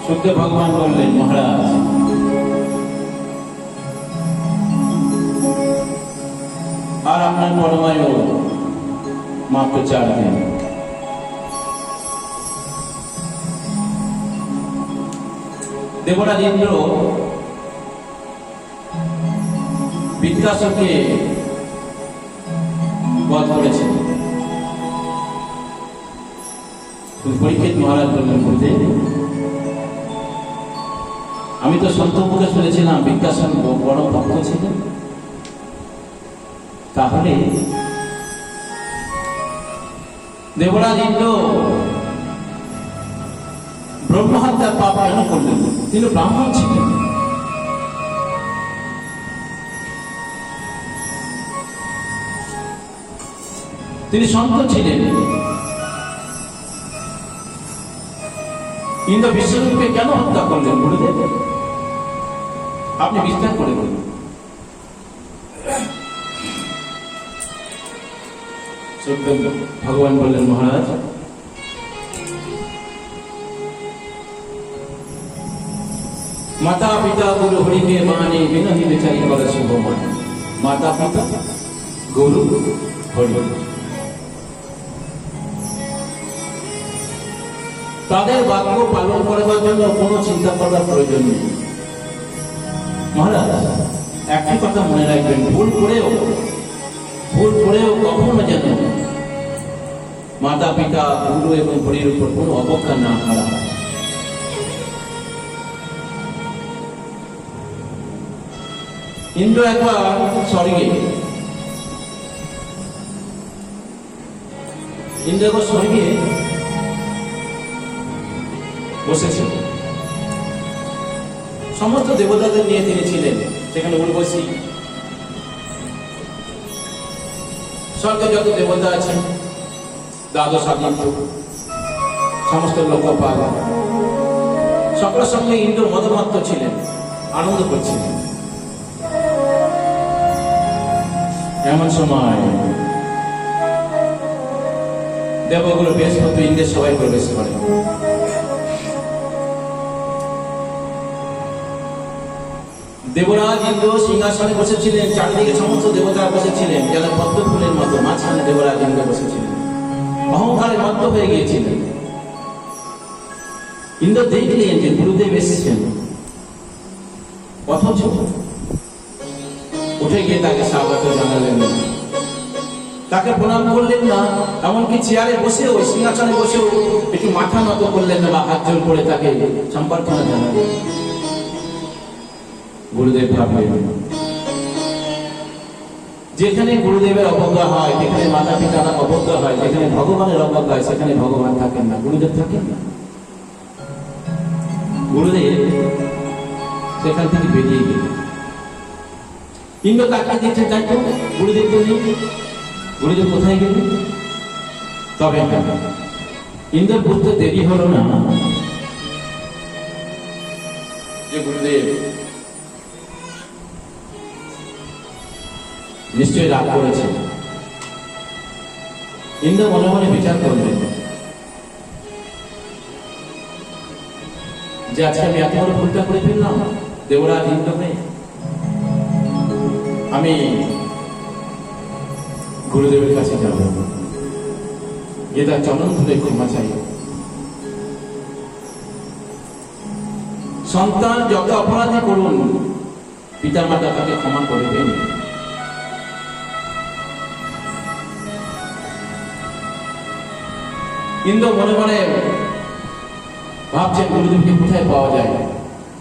সুখদেব ভগবান বললেন, মহারাজ আর আপনার পরমায়ু মাত্র 4 দিন। দেবরাজ ইন্দ্র বিদ্যাসুরকে বধ করেছেন। পরীক্ষিত মহারাজ বললেন, গুরুদেব আমি তো সন্তপুরে শুনেছিলাম বিদ্যাসুর বড় ভক্ত ছিলেন, তাহলে দেবরাজ ইন্দ্র ব্রহ্মহত্যার পাপ কেন করলেন? তিনি ব্রাহ্মণ ছিলেন। তিনি সন্ত ছিলেন। ইন্দ্র বিশ্বরূপকে কেন হত্যা করলেন গুরুদেব? আপনি বিস্তার করে বলুন। ভগবান বললেন, মহারাজ মাতা পিতা গুরু হরিকে মানে বিনহি বেচারি করে শুভমান। মাতা পিতা গুরু হরি, তাদের বাক্য পালন করবার জন্য কোনো চিন্তা করার প্রয়োজন নেই। মহারাজ একটি কথা মনে রাখবেন, ভুল করেও কখনো যেন মাতা পিতা গুরু এবং হরির উপর কোনো অবজ্ঞা না করা হয়। ইন্দ্র একবার স্বর্গে বসেছিল। সমস্ত দেবতাদের নিয়ে তিনি ছিলেন সেখানে উর্বশী। স্বর্গে যত দেবতা আছে, দ্বাদশ আদিত্য, সমস্ত লোকপাল, সকলের সঙ্গে ইন্দ্র মদমত্ত ছিলেন, আনন্দ করছিলেন। এমন সময় দেবগুরু বৃহস্পতি ইন্দ্রের সবাই প্রবেশ করে। দেবরাজ ইন্দ্র সিংহাসনে বসেছিলেন, চারিদিকে সমস্ত দেবতারা বসেছিলেন যেন পদ্ম ফুলের মতো। মাঝখানে দেবরাজ ইন্দ্র বসেছিলেন, অহংকারে মত্ত হয়ে গিয়েছিলেন। ইন্দ্র দেখলেন যে গুরুদেব এসেছেন, অথচ উঠে গিয়ে তাকে স্বাগত জানালেন না, তাকে প্রণাম করলেন না, এমনকি চেয়ারে বসেও, সিংহাসনে বসেও একটু মাথা নত করলেন না বা হাত জোর করে তাকে সম্বর্ধনা জানালেন। গুরুদেব ভাবলেন, যেখানে গুরুদেবের অবজ্ঞা হয়, যেখানে মাতা পিতার অবজ্ঞা হয়, যেখানে ভগবানের অবজ্ঞা হয়, সেখানে ভগবান থাকেন না, গুরুদেব থাকেন না। গুরুদেব সেখান থেকে বেরিয়ে গেলেন। ইন্দ্র তাকে দিচ্ছে, তাই তো গুরুদেব তো নেই, গুরুদেব কোথায় গেলেন? তবে ইন্দ্র বুঝতে দেরি হলো না যে গুরুদেব নিশ্চয়ই রাগ করেছে। ইন্দ্র মনে মনে বিচার করলেন যে আজকে আমি এত বড় ভুলটা করে ফেললাম। দেবরাজ ইন্দ্র নেই, আমি গুরুদেবের কাছে যাব, গিয়ে তার চরণ ধরে ক্ষমা চাই। সন্তান যত অপরাধী করুন, পিতা মাতা তাকে ক্ষমা করবেন। ইন্দ্র মনে মনে ভাবছেন গুরুদেবকে কোথায় পাওয়া যায়।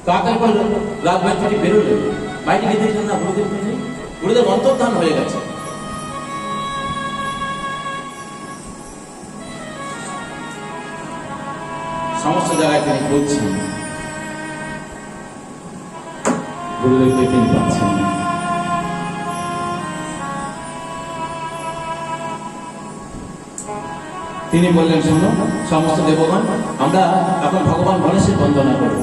তারপর রাত বাইরে থেকে বেরোলেন, বাইরে গিয়ে দেখলেন না গুরুদেব নেই, গুরুদেব অন্তর্ধান হয়ে গেছে। সমস্ত জায়গায় তিনি খুঁজছেন, গুরুদেবকে তিনি পাচ্ছেন না। তিনি বললেন, শোনো সমস্ত দেবগণ, আমরা এখন ভগবান গণেশের বন্দনা করব,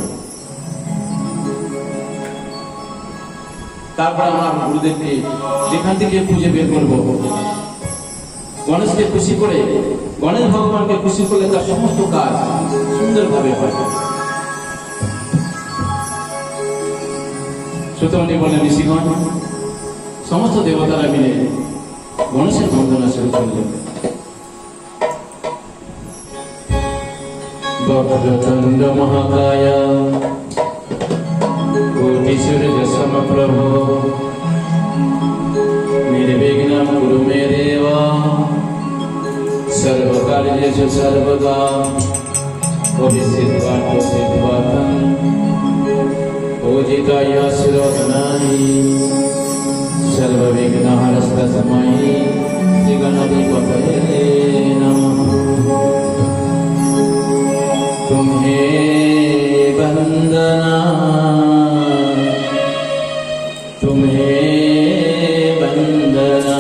তারপর আমরা গুরুদেবকে যেখান থেকে খুঁজে বের করবো। গণেশকে খুশি করে, গণেশ ভগবানকে খুশি করলে তার সমস্ত কাজ সুন্দরভাবে হয়। সুতরাং বলেন ঋষিগণ সমস্ত দেবতারা মিলে গণেশের বন্দনা শুরু করলেন। বক্রতুণ্ড মহাকায় কোটি সূর্য সমপ্রভ নির্বিঘ্নম কুরু মে দেব সর্বকার্যেষু সর্বদা অভিষিদ্ধার্থ সিদ্ধার্থং पूजिताय शिरोधनाय सर्वविघ्नहरस्तस्मै श्रीगणपतये नमः। तुम्हें वंदना तुम्हें वंदना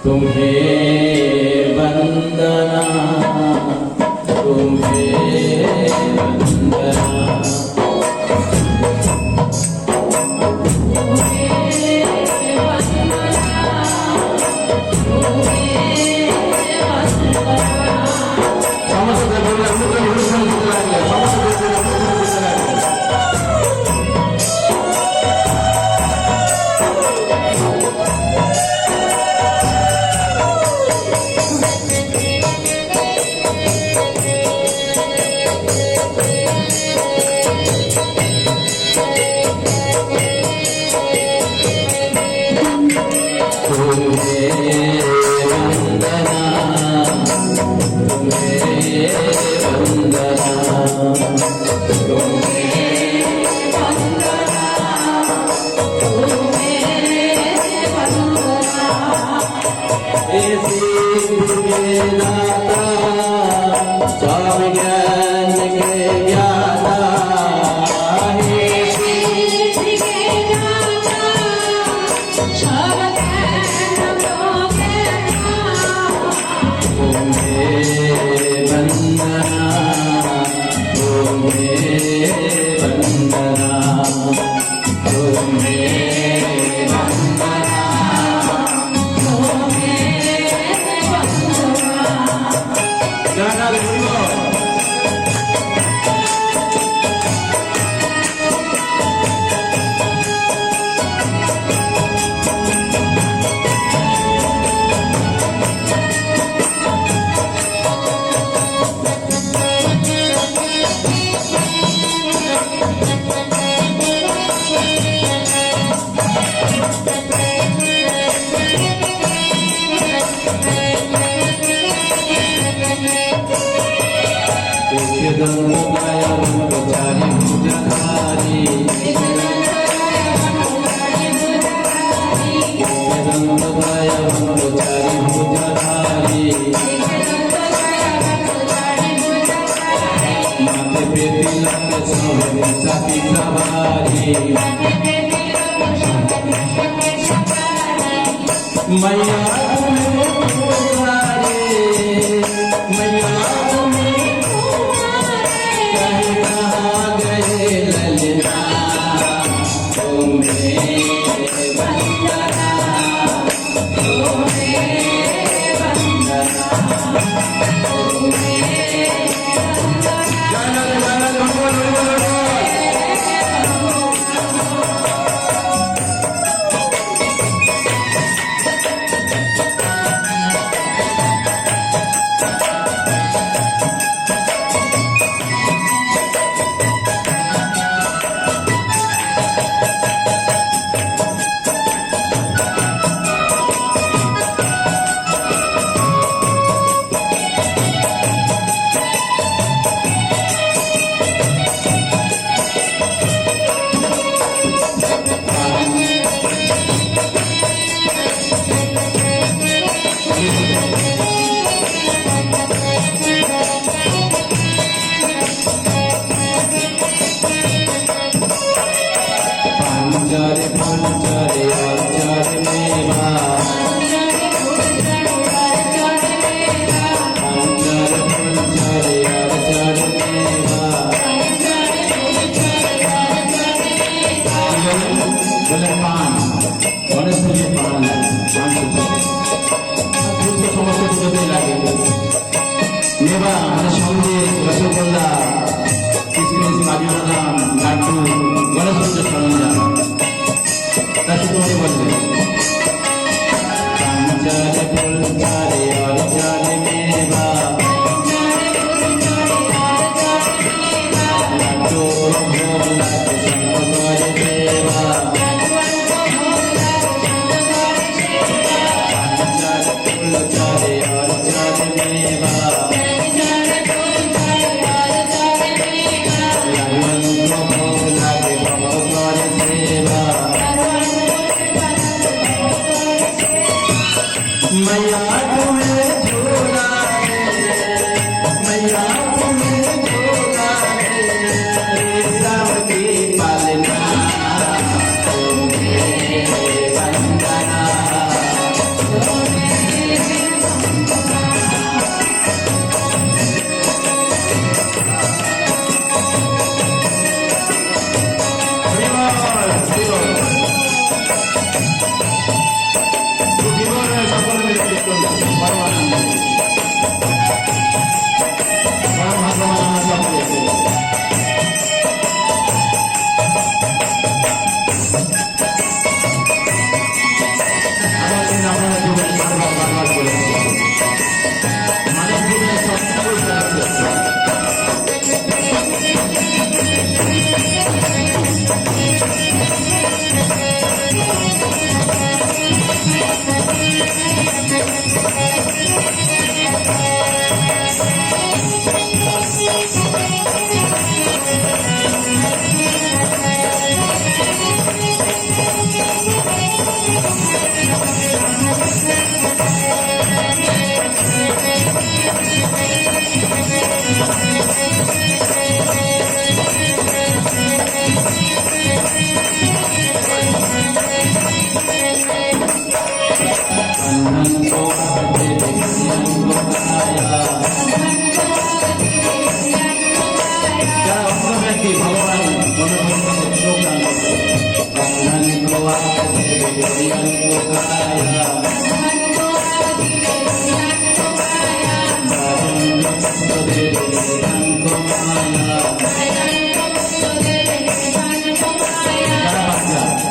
तुम्हें वंदना तुम्हें वंदना।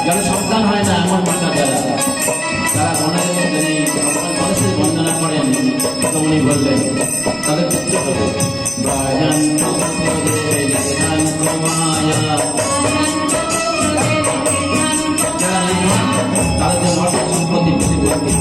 যারা সন্তান হয় না এমন মাতা যারা তারা মনের মধ্যে নেই মানুষের বন্দনা করেন, উনি বললেন তাদের পুত্র হবে তাদের মর্ত সম্পত্তি পুত্র দেবে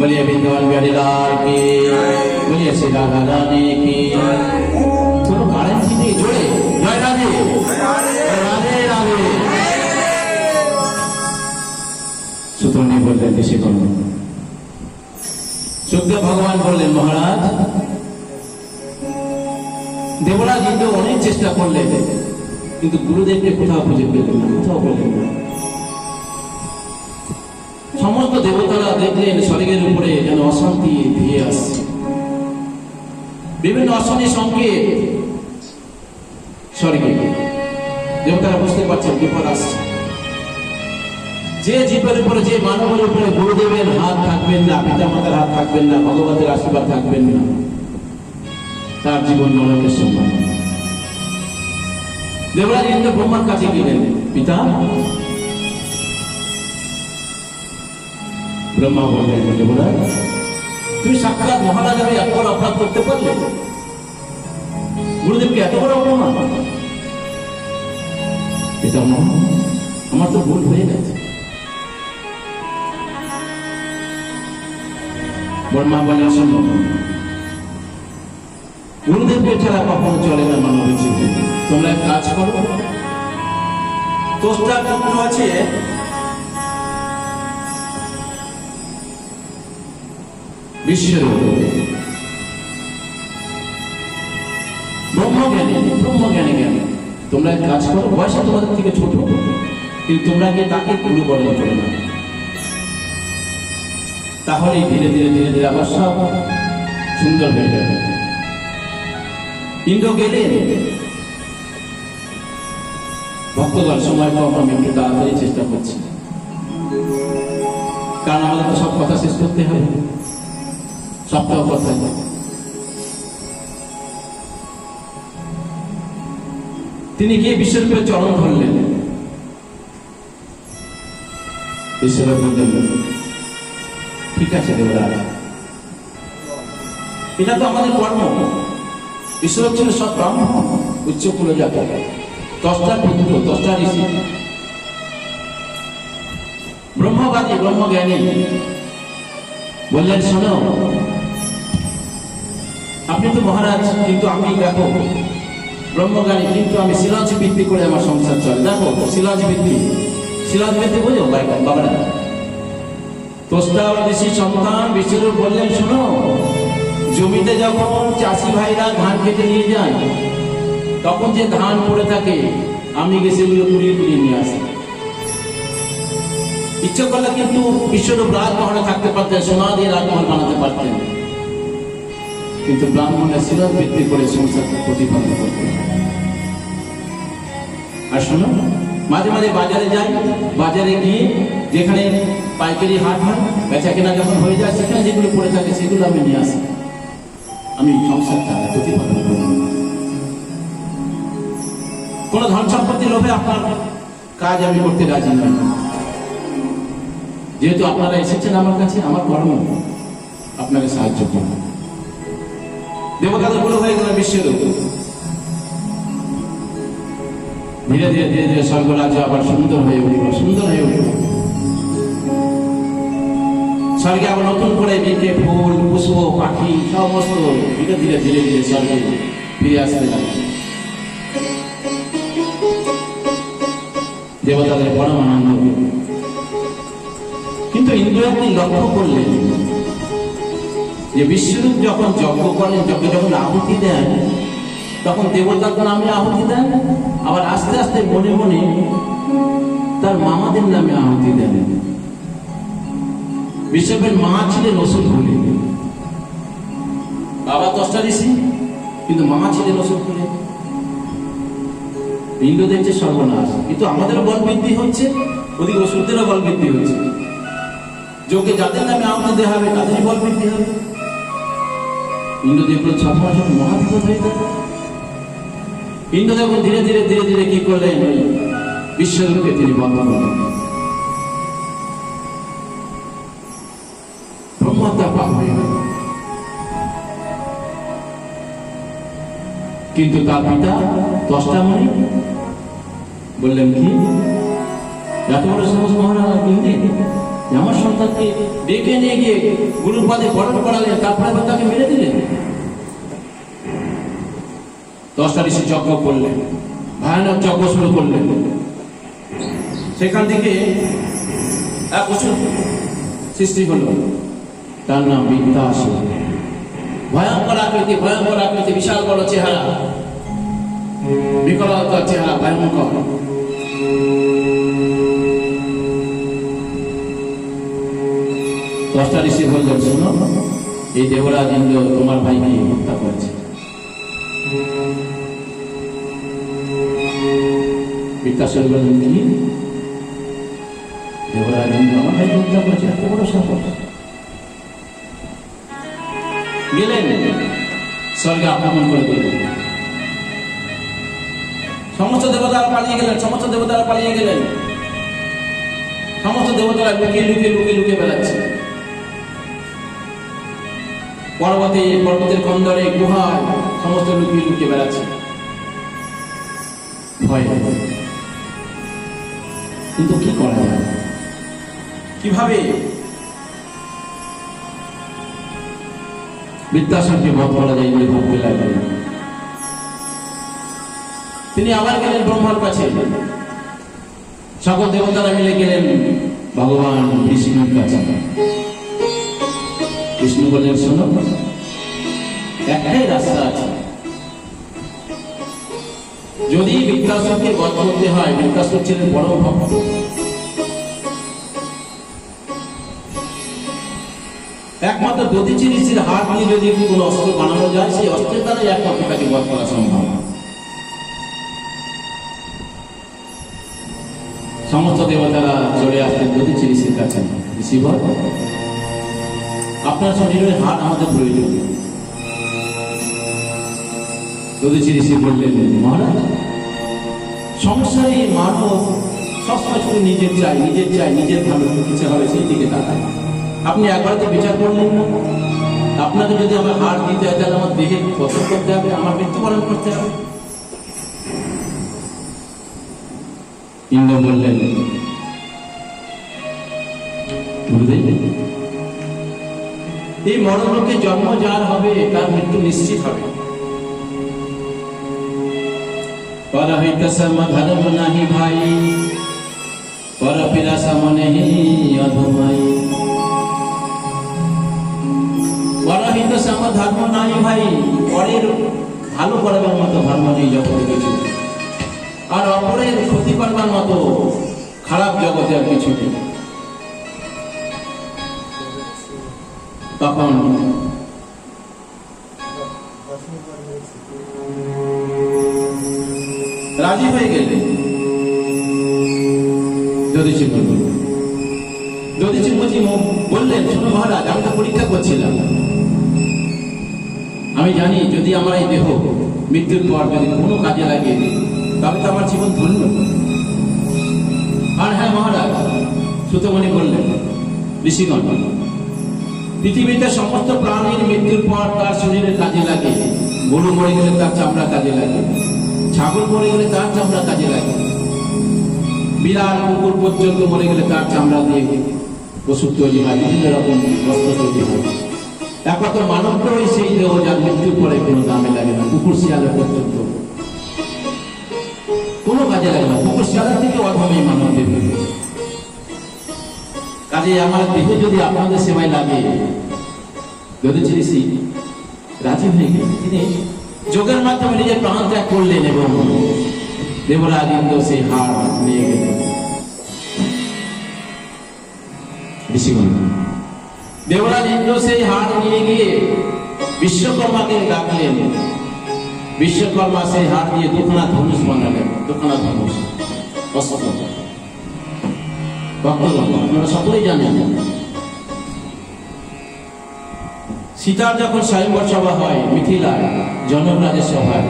बोलिए विद्वान बिहारी लाल की, बोलिए श्री राधा रानी की। दोनों कारण जी नहीं जोड़े, जय राधे राधे राधे। सूत्र नहीं बोल रहे किसी को। सुखदेव भगवान बोले महाराज देवराज इंद्र অনেক চেষ্টা করলেন কিন্তু গুরুদেবকে কোথাও খুঁজে পেলেন না, কোথাও পেলেন না। সমস্ত দেবতারা দেখলেন স্বর্গের উপরে যেন অশান্তি ধেয়ে আসছে, বিভিন্ন অশনি সংকেত স্বর্গে। দেবতারা বুঝতে পারছেন বিপদ আসছে। যে জীবের উপরে, যে মানবের উপরে গুরুদেবের হাত থাকবেন না, পিতা মাতার হাত থাকবেন না, ভগবতের আশীর্বাদ থাকবেন না, তার জীবন নরকের সমান। দেবরাজ ইন্দ্র ব্রহ্মার কাছে গেলেন, পিতা। ব্রহ্মা বললেন, দেবরাজ তুমি সাক্ষাৎ মহারাজ হয়ে এত বড় অপরাধ করতে পারলে? গুরুদেবকে এত বড় অপমান? পিতা আমার তো ভুল হয়ে গেছে। ব্রহ্মা বলে, শোনো, গুরুদেবকে ছাড়া কখনো চলে না মানবের জীবনে। তোমরা এক কাজ করো, তোষ্টা পুত্র আছে বিশ্বের ব্রহ্মজ্ঞানী জ্ঞানী, তোমরা এক কাজ করো, বয়সে তোমাদের থেকে ছোট, কিন্তু তোমরা গিয়ে তাকে গুরুবরণ করে না, তাহলেই ধীরে ধীরে ধীরে ধীরে আবার সব সুন্দর হয়ে যাবে। ইন্দ্র গেলেন, ভক্তগণ সময় কম, আমি একটু তাড়াতাড়ি চেষ্টা করছি, কারণ আমাদের তো সব কথা শেষ করতে হবে, সপ্তাহ কথা। তিনি গিয়ে বিশ্বরূপের চরণ ধরলেন। বিশ্বরূপ বললেন, ঠিক আছে দেবরাজ, এটা তো আমাদের কর্ম। বিশ্বরূপ ছিল সব ব্রাহ্মণ, উচ্চ কুলে জাত, দশটার পুত্র, দশটা ঋষি, ব্রহ্মবাদী, ব্রহ্মজ্ঞানী। বললেন, শোনো, আপনি তো মহারাজ, কিন্তু আমি দেখো ব্রহ্মজ্ঞানী, কিন্তু আমি শিলাজ ভিত্তি করে আমার সংসার চলে। দেখো শিলাজ ভিত্তি, শিলাজ ভিত্তি বোঝো বাবারা? তোস্তা ঋষি সন্তান বিশ্বরূপ বললেন, শোনো, জমিতে যখন চাষি ভাইরা ধান কেটে নিয়ে যায়, তখন যে ধান পড়ে থাকে, আমি গিয়ে সেগুলো কুড়িয়ে কুড়িয়ে নিয়ে আসি। ইচ্ছে করলে কিন্তু বিশ্বরূপ রাজমহলে থাকতে পারতেন, সোনা দিয়ে রাজমহল বানাতে পারতেন, কিন্তু ব্রাহ্মণের শিলাজ ভিত্তি করে সংসার প্রতিপালন করতেন। আর শোনো, মাঝে মাঝে বাজারে যাই, বাজারে গিয়ে যেখানে পাইকারি হাট হয়, বেচা কেনা যখন হয়ে যায়, সেখানে যেগুলো পড়ে থাকে সেগুলো আমি নিয়ে আসি, আমি সংসারটা প্রতিপালন করি। কোন ধন সম্পত্তির লোভে আপনার কাজ আমি করতে রাজি নই, যেহেতু আপনারা এসেছেন আমার কাছে, আমার কর্ম আপনাকে সাহায্য করব। দেবতাদের গুলো হয়ে গেল বিশ্বরূপ। ধীরে ধীরে ধীরে ধীরে স্বর্গরাজ্য আবার সুন্দর হয়ে উঠল, সুন্দর হয়ে উঠল। স্বর্গে আবার নতুন করে মেঘে ফুল, পুষ্প, পাখি সমস্ত ধীরে ধীরে ধীরে ধীরে স্বর্গে ফিরে আসতে লাগলো। দেবতাদের পরম আনন্দ। কিন্তু ইন্দ্র একদিন লক্ষ্য করলেন যে বিশ্বরূপ যখন যজ্ঞ করেন, যজ্ঞ যখন আহুতি দেন, তখন দেবতার নামে আহুতি দেন, আবার আস্তে আস্তে মনে মনে তার মামাদের নামে আহুতি দেন। বিশ্বরূপের মা ছিলেন অসুরকুলে, বাবা দশটা ঋষি, কিন্তু মা ছিলেন অসুরকুলে। ইন্দ্র দেখছে সর্বনাশ, কিন্তু আমাদেরও বল বৃদ্ধি হচ্ছে, ওদিকে অসুরদেরও বল বৃদ্ধি হচ্ছে। যোগে যাদের নামে আহুতি দেওয়া হবে তাদেরই বল বৃদ্ধি হবে। ইন্দ্র দেখলো ছমাস মহাবিপদ হয়ে গেল। ইন্দ্র যখন ধীরে ধীরে ধীরে ধীরে কি করলেন, বিশ্বরূপকে তিনি বন্ধ করলেন। ব্রহ্মহত্যা পাপ হয়ে গেল। কিন্তু তার পিতা দশটা মণি বললেন, কি এত বড় সাহস মহারাজ, আমার সন্তানকে ডেকে নিয়ে গিয়ে গুরুপাদে বরণ করালেন, তারপরে তাকে মেরে দিলেন। দশটা ঋষি যজ্ঞ করলেন, ভয়ানক যজ্ঞ শুরু করলেন। সেখান থেকে এক অসুর সৃষ্টি হল, তার নাম বিদ্যাসুর। ভয়ঙ্কর আকৃতি, ভয়ঙ্কর আকৃতি, বিশাল বড় চেহারা, বিকলতার চেহারা, ভয়ঙ্কর। দশটা ঋষি বললেন, শোনো, এই দেবরাজ ইন্দ্র তোমার ভাইকে হত্যা করেছে। বিদ্যাসুর বললেন, কি দেবরাজ ইন্দ্র আমার ভাইকে হত্যা করেছে? এত বড় সাহস! গেলেন স্বর্গে আক্রমণ করে দিলেন। সমস্ত দেবতারা পালিয়ে গেলেন, সমস্ত দেবতারা পালিয়ে গেলেন। সমস্ত দেবতারা লুকিয়ে লুকিয়ে লুকিয়ে লুকিয়ে বেড়াচ্ছে। পর্বতের খন্দরে, গুহায় সমস্ত লুকিয়ে লুকিয়ে বেড়াচ্ছে ভয়। কিন্তু কি করা যায়, কিভাবে বিদ্যাসুরকে বধ করা যায় বলে ভাবতে লাগলেন। তিনি আবার গেলেন ব্রহ্মার কাছে। সকল দেবতারা মিলে গেলেন ভগবান বিষ্ণুর কাছে। বিষ্ণু বললেন, শোনো, একটাই রাস্তা আছে, যদি বৃত্তাসুরকে বধ করতে হয়, বৃত্তাসুর ছিলেন বড় ভক্ত। একমাত্র দধিচি ঋষির হাত দিয়ে যদি কোনো অস্ত্র বানানো যায়, সেই অস্ত্রের দ্বারাই একমাত্র তাকে বধ করা সম্ভব। সমস্ত দেবতারা চলে আসতেন দধিচি ঋষির কাছে। ঋষি বল, আপনার শরীরের হাত আমাদের প্রয়োজন। দধিচি ঋষি বললেন, মহারাজ, সংসারে মানব সবসময় শুধু নিজের চাই, নিজের ভালো ইচ্ছে হবে সেই দিকে তাকায়। আপনি একবার তো বিচার করলেন না। আপনাকে যদি আমার হাড় দিতে হয়, তাহলে আমার দেহে পছন্দ করতে হবে, আমার মৃত্যুবরণ করতে হবে। ইন্দ্র বললেন, এই মরণলোকে জন্ম যার হবে তার মৃত্যু নিশ্চিত হবে। ধর্ম নাহি ভাই, পর পিলাসা মনে অধমাই। ধর্ম নাই ভাই, পরের ভালো করবার মতো ধর্ম নেই জগতে কিছু, আর অপরের ক্ষতি করবার মতো খারাপ জগতে আর কিছু নেই। তখন রাজি হয়ে গেলেন দধিচি মুনি। দধিচি মুনি বললেন, শোনো মহারাজ, আমি তো পরীক্ষা করছিলাম। আমি জানি যদি আমার এই দেহ মৃত্যুর পর যদি কোনো কাজে লাগে, তবে তো আমার জীবন ধন্য। আর হ্যাঁ মহারাজ, সুতমণি বললেন, ঋষিগণ, পৃথিবীতে সমস্ত প্রাণীর মৃত্যুর পর তার শরীরে কাজে লাগে। গরু মরে গেলে তার চামড়া কাজে লাগে, ছাগল মরে গেলে তার চামড়া কাজে লাগে, বিড়াল কুকুর পর্যন্ত মরে গেলে তার চামড়া দিয়ে ওষুধ তৈরি হয়, বিভিন্ন রকম বস্ত্র তৈরি হয়। একমাত্র মানবটাই সেই দেহ যার মৃত্যুর পরে কোনো দামে লাগে না। কুকুর শিয়ালের পর্যন্ত কোনো কাজে লাগে না। কুকুর শিয়ালের থেকে অধম এই মানব দেহ। কাজে আমার দেহ যদি আপনাদের সেবায় লাগে, দধিচি ঋষি রাজি হয়ে গেলেন। তিনি যোগের মাধ্যমে নিজের প্রাণ ত্যাগ করলেন এবং দেবরাজ ইন্দ্র সেই হাড় নিয়ে গেলেন। ঋষিগণ, দেবরাজ ইন্দ্র সেই হাড় নিয়ে গিয়ে বিশ্বকর্মাকে ডাকলেন। বিশ্বকর্মা সেই হাড় দিয়ে দুখানা ধনুষ বানালেন। দুখানা ধনুষ অস্ত্র। ভক্তগণ, আপনারা সকলেই জানেন, সীতার যখন স্বয়ংবর সভা হয় মিথিলায়, জনক রাজের সভায়,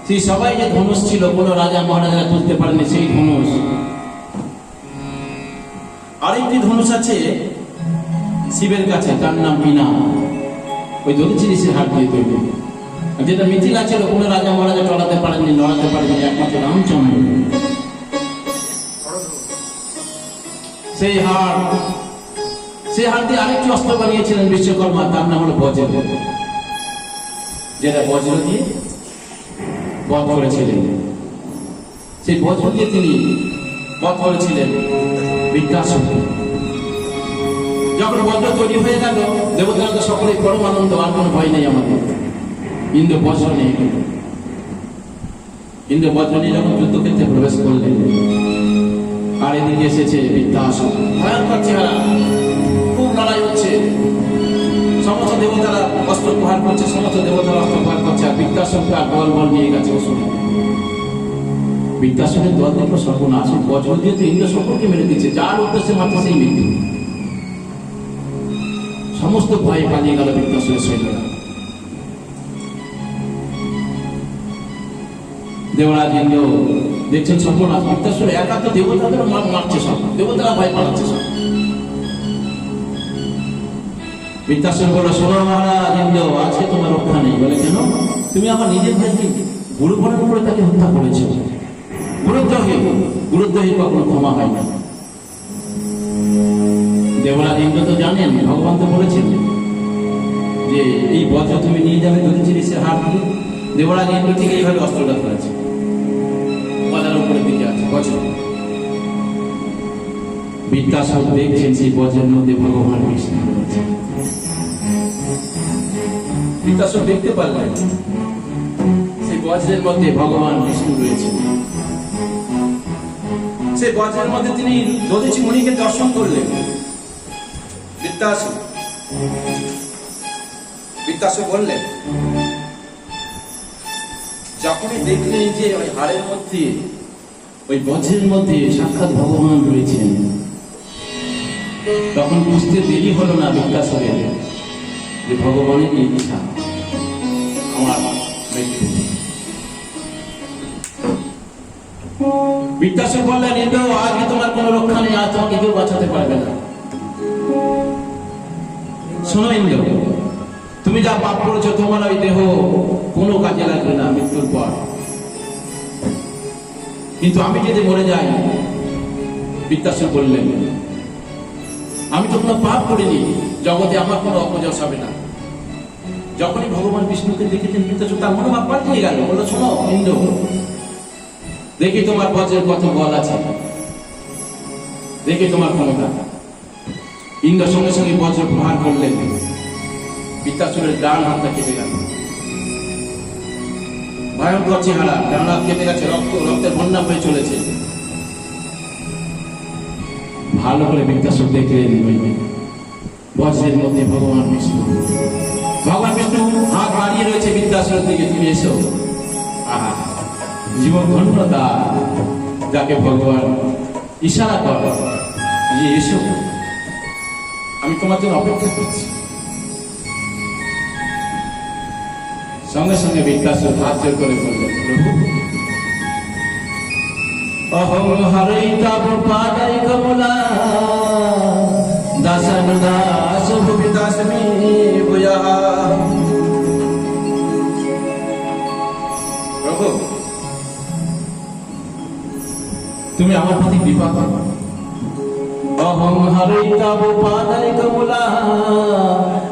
সেই সবাই যে ধনুষ ছিল, কোন রাজা মহারাজারা তুলতে পারেনি সেই ধনুষ। আরেকটি ধনুষ আছে শিবের কাছে, তার নাম বিনা, ওই দধিচি ঋষির হাত দিয়ে তৈরি। যেটা মিথিলা ছিল, কোন রাজা মহারাজা চড়াতে পারেননি, লড়াতে পারেননি, একমাত্র রামচন্দ্র। সেই হাড় দিয়ে আরেকটি অস্ত্র বানিয়েছিলেন বিশ্বকর্মা, তার নাম হলো বজ্র, যেটা বজ্র দিয়ে বধ করেছিলেন। সেই বজ্র দিয়ে তিনি বধ করেছিলেন বৃত্তাসুরকে। যখন বজ্র তৈরি হয়ে গেল, দেবতারা তো সকলেই পরম আনন্দ, আর কোনো ভয় নেই আমাদের। ইন্দ্র বজ্র নিয়ে গেল। ইন্দ্র বজ্র নিয়ে যখন যুদ্ধক্ষেত্রে প্রবেশ করলেন, আর এদিকে এসেছে বৃত্তাসুর, ভয়ঙ্কর চেহারা, খুব লড়াই হচ্ছে। সমস্ত দেবতারা অস্ত্র প্রহার করছে, সমস্ত দেবতারা অস্ত্র প্রহার করছে, আর বৃত্তাসুরকে আর বল নিয়ে গেছে অসুর। বৃত্তাসুরের দল দেখলো সর্বনাশ, বজ্র দিয়ে তো ইন্দ্র সকলকে মেরে দিচ্ছে, যার উদ্দেশ্যে মাত্র সেই মৃত্যু। সমস্ত ভয়ে পালিয়ে গেল বৃত্তাসুরের সৈন্যরা। দেবরাজ ইন্দ্র দেখছেন সর্বনাশ, বৃত্তাসুর একা তো দেবতাদের মারছে, সব দেবতারা ভয় পালাচ্ছে সব। বৃত্তাসুর বলল, শোনো মহারাজ ইন্দ্র, আজকে তোমার রক্ষা নেই। বলে, কেন? তুমি আমার নিজের ভাইকে গুরুবরণ করে তাকে হত্যা করেছো। গুরুদ্রোহী কখনো ক্ষমা হয় না। দেবরাজ ইন্দ্র তো জানেন, ভগবান তো বলেছেন যে এই বজ্র তুমি নিয়ে যাবে দধিচি ঋষির হাত দিয়ে। দেবরাজ ইন্দ্র ঠিক এইভাবে অস্ত্রটা করেছে, গলার উপরের দিকে আছে বজ্র। বৃত্তাসুর দেখছেন সেই বজ্রের মধ্যে ভগবান বিষ্ণু রয়েছে। বৃত্তাসুর দেখতে পারলেন সেই বজ্রের মধ্যে ভগবান বিষ্ণু রয়েছেন। সেই বজ্রের মধ্যে তিনি দধিচি মুনিকে দর্শন করলেন। বৃত্তাসুর বললেন, যখনই দেখলেন যে ওই হাড়ের মধ্যে, ওই বজ্রের মধ্যে সাক্ষাৎ ভগবান রয়েছেন, তখন বুঝতে দেরি হলো না বৃত্তাসুরের যে ভগবানের ইচ্ছা আমার মৃত্যু। বৃত্তাসুর বললেন, ইন্দ্র, আজকে তোমার কোনো রক্ষা নেই, আজ তোমাকে কেউ বাঁচাতে পারবে না। শোনো ইন্দ্র, তুমি যা পাপ করেছো তোমার ওই দেহ কোনো কাজে লাগবে না মৃত্যুর পর। কিন্তু আমি যদি মরে যাই, বৃত্তাসুর বললেন, আমি তো কোনো পাপ করিনি, জগতে আমার কোনো অপযশ হবে না। যখনই ভগবান বিষ্ণুকে দেখেছেন বৃত্তাসুর তার মনোভাব পাল্টে গেল। বললো, শোনো ইন্দ্র, দেখি তোমার বজ্রের কত বল আছে, দেখি তোমার ক্ষমতা। ইন্দ্র সঙ্গে সঙ্গে বজ্র প্রহার করলেন। বৃত্তাসুরের ডান হাতটা কেটে গেল। ভয়ঙ্কর চেহারা, ডান হাত কেটে গেছে, রক্তের বন্যা হয়ে চলেছে। ভালো করে বৃত্তাসুর দেখলেন বজ্রের মধ্যে ভগবান বিষ্ণু। ভগবান বিষ্ণু হাত বাড়িয়ে রয়েছে বৃত্তাসুরের দিকে, তুমি এসো। আহা, জীবন ধন্যতা, যাকে ভগবান ইশারা করে যে এসো, আমি তোমার জন্য অপেক্ষা করছি। সঙ্গে সঙ্গে বৃত্তাসুর হাত জোর করে বললেন, অহং হরৈতাব পাদাই কমলা দাসান দাস ভূমিদাসমে ভূয়া। প্রভু, তুমি আমার প্রতি কৃপা করো। অহং হরৈতাব পাদাই কমলা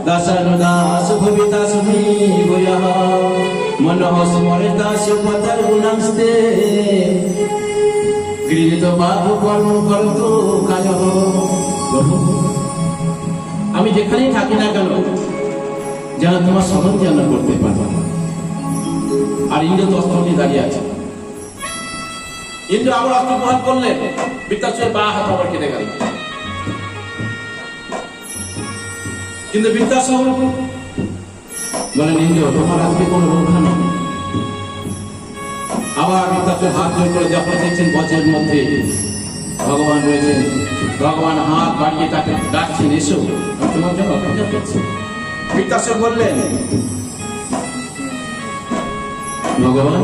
দাসান দাস ভূমিদাসমে ভূয়া। মনঃ স্মরে দাস পতর গুণাস্তে গৃহীত বাধু কর্ম করতো কাজ। আমি যেখানেই থাকি না কেন, যেন তোমার স্মরণ যেন করতে পারবো। আর ইন্দ্র তো অস্ত্র নিয়ে দাঁড়িয়ে আছে। ইন্দ্র আবার অস্ত্র প্রহার করলেন, বৃত্তাসুরের বা হাত আবার কেটে গেল। কিন্তু বৃত্তাসুর বলেন, ইন্দ্র, তোমার আজকে কোনো রক্ষা নেই। আবার বৃত্তাসুর হাত জোর করে যখন দেখছেন বজ্রের মধ্যে ভগবান রয়েছেন, ভগবান হাত বাড়িয়ে তাকে ডাকছেন, এসো, আমি তোমার জন্য অপেক্ষা করছি। বৃত্তাসুর বললেন, ভগবান,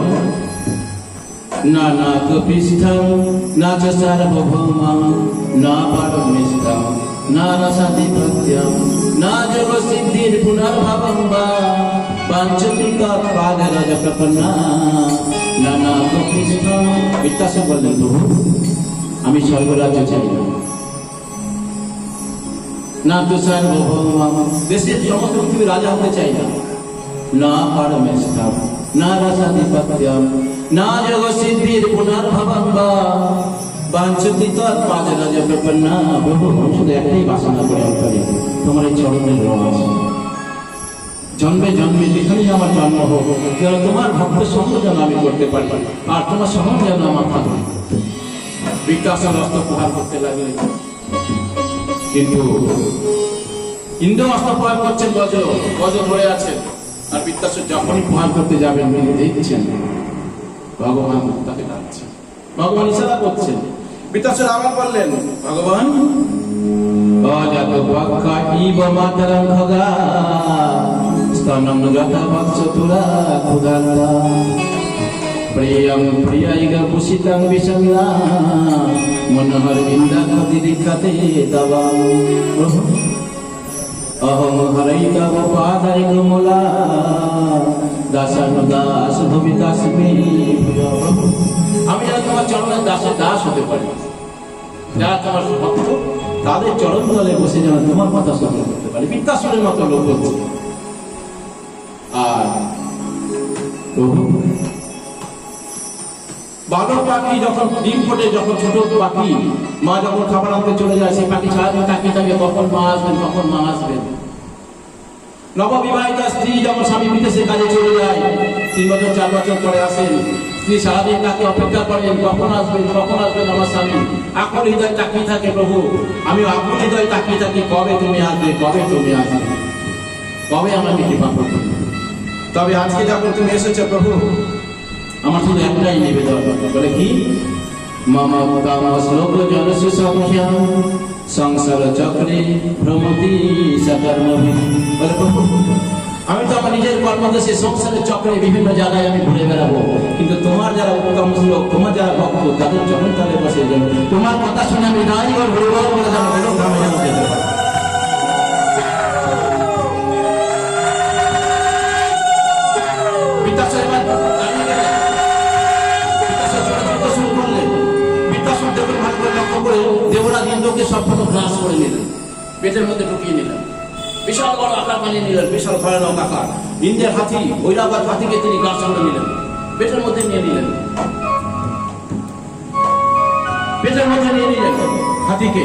না না কপিষ্ঠম না চ সার্বভৌমম না পারমেষ্ঠম না রসাধিপত্যম না যোগ সিদ্ধির পুনর্ভবম বা পাঞ্চতি তৎপাদরজ প্রপন্না না না কপিষ্ঠম। বৃত্তাসুর বললেন, প্রভু, আমি স্বর্গরাজ্য চাই না, না তো সার্বভৌমম, দেশের সমস্ত পৃথিবীর রাজা হতে চাই না, না পারমেষ্ঠম না রসাধিপত্যম না যোগ সিদ্ধির পুনর্ভবম বা বাঞ্ছতি তৎপাদরজ প্রপন্না। প্রভু, আমি শুধু একটাই বাসনা করে অন্তরে, তোমার এই চরণের রস। জন্মে জন্মে যেখানেই আমার জন্ম হোক, যেন তোমার ভক্ত সঙ্গ যেন আমি করতে পারি, আর তোমার সঙ্গ যেন আমার থাকে। বৃত্তাসুর অস্ত্র প্রহার করতে লাগলেন। কিন্তু ইন্দ্র অস্ত্র প্রহার করছেন, বজ্র ধরে আছেন। আর বৃত্তাসুর যখনই প্রহার করতে যাবেন, তিনি দেখছেন ভগবান তাকে ডাকছেন, ভগবান ইশারা করছেন। বৃত্তাসুর আবার বললেন, ভগবান, অজাত বক্কা ইব মাতরং খগা স্তনম যথা বৎস তুলা ক্ষুধার্তা প্রিয়ং প্রিয়াইগ পুষিতং বিষমা মনোহর ইন্দ্রাকতি দীক্ষাতে তবা। অহং হরৈতব পাদাই কমলা দাসান দাস ভূমিদাসমে ভূয়া। আমি যেন তোমার চরণের দাসের দাস হতে পারি, যারা তোমার ভক্ত তাদের চরণ তলে বসে যেন তোমার কথা শ্রবণ করতে পারি। বৃত্তাসুরের মতো লোক হচ্ছে। আর প্রভু, বানর পাখি যখন ডিম ফোটে, যখন ছোট পাখি মা যখন খাবার আনতে চলে যায়, সেই পাখি সারাদিন তাকিয়ে থাকে কখন মা আসবেন, কখন মা আসবেন। নববিবাহিতা স্ত্রী যখন স্বামী বিদেশে কাজে চলে যায়, 3 বছর 4 বছর পরে আসেন, স্ত্রী সারাদিন তাকে অপেক্ষা করেন, কখন আসবেন আমার স্বামী। আকুল হৃদয় তাকিয়ে থাকে প্রভু, আমি আকুল হৃদয় তাকিয়ে থাকি, কবে তুমি আসবে, কবে তুমি আসবে, কবে আমাকে কৃপা করবে। তবে আজকে যখন তুমি এসেছো প্রভু, আমার শুধু একটাই নিবেদন, বলে কি, মামা কাম শ্লোক জনসু সংখ্যা সংসার চক্রে ভ্রমতি সকর্মভি। বলে প্রভু, আমি তো আমার নিজের কর্মদেশে সংসারের চক্রে বিভিন্ন জায়গায় আমি ঘুরে বেড়াবো, কিন্তু তোমার যারা উত্তম শ্লোক, তোমার যারা ভক্ত, তাদের চরণ তলে বসে যাবে, তোমার কথা শুনে আমি নাই বা ঘুরবো বলে যাবো, গ্রামে যেন যেতে পারি। দেবরাজ ইন্দ্রকে সবকটা গ্রাস করে নিলেন, পেটের মধ্যে ঢুকিয়ে নিলেন, বিশাল বড় আকার বানিয়ে নিলেন, বিশাল ভয়ানক আকার। ইন্দ্রের হাতি, ঐরাবত হাতিকে তিনি গ্রাস করে নিলেন, পেটের মধ্যে নিয়ে নিলেন, পেটের মধ্যে নিয়ে নিলেন হাতিকে।